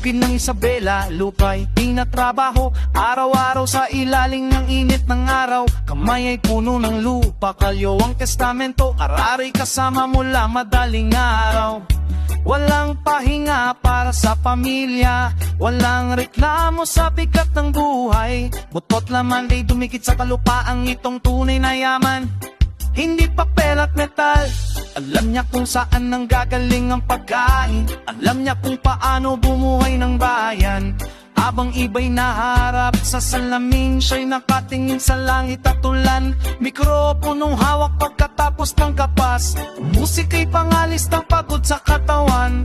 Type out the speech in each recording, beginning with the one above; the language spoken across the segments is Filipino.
bukid ng Isabela, lupa'y tinatrabaho, araw-araw sa ilalim ng init ng araw. Kamay ay puno ng lupa, kalyo ang testamento, arari kasama mula madaling araw. Walang pahinga para sa pamilya, walang reklamo sa bigat ng buhay. Butot laman ay dumikit sa kalupaang itong tunay na yaman. Hindi papel at metal, alam niya kung saan nanggagaling ang pagkain. Alam niya kung paano bumuhay ng bayan. Habang iba'y naharap sa salamin, siya'y nakatingin sa langit at ulan. Mikroponong hawak pagkatapos ng kapas, musika'y pangalis ng pagod sa katawan.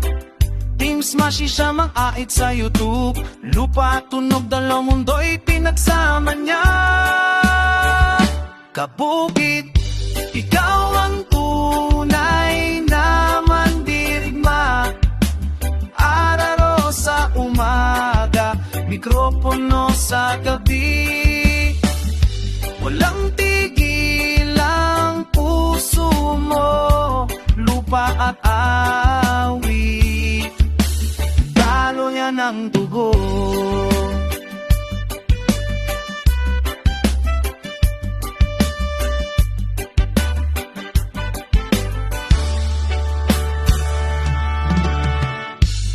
Team Smashy siya mang-ait sa YouTube, lupa at tunog, dalawang mundo'y pinagsama niya. Kabukid, ikaw ang tunay na mandirigma. Araro sa umaga, mikropono sa gabi. Walang tigil ang puso mo, lupa at awit, dalo niya ng dugo.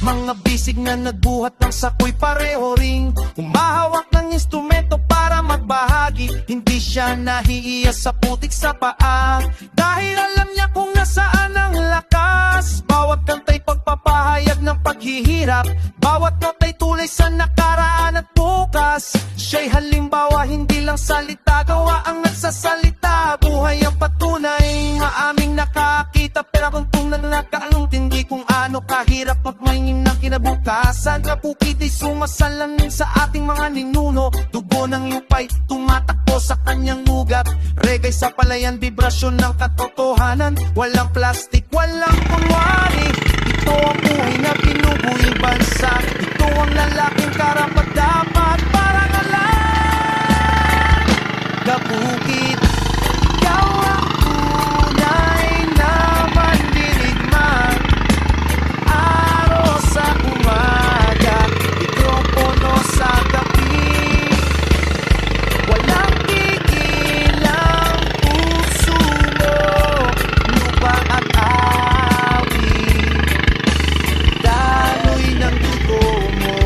Mga bisig na nagbuhat ng sako'y pareho ring humahawak ng instrumento para magbahagi. Hindi siya nahiiya sa putik sa paa, dahil alam niya kung nasaan ang lakas. Bawat kanta'y pagpapahayag ng paghihirap, bawat nota'y tulay sa nakaraan at bukas. Siya'y halimbawa, hindi lang salita, gawa ang nagsasalita. Buhay ang patunay, maaming nakakita, pero kung tunay na nakaalintindi kung ano kahirap magmayin ng kinabukasan. Kabukid ay sumasalamin sa ating mga ninuno, dugo ng lupa'y tumatakbo sa kanyang ugat. Reggae sa palayan, vibrasyon ng katotohanan. Walang plastic, walang kunwari. Ito ang buhay na binubuhay bansa. Ito ang lalaking karapat-dapat para ngalan. Kabukid, ikaw ang tunay na mandirigma. Araw sa umaga, mikropono sa gabi. Walang tigil ang puso mo, lupa at awit, daloy ng dugo mo.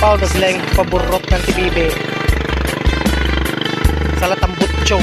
Paul na sila yung paborok ng TBB sa Latambutcho.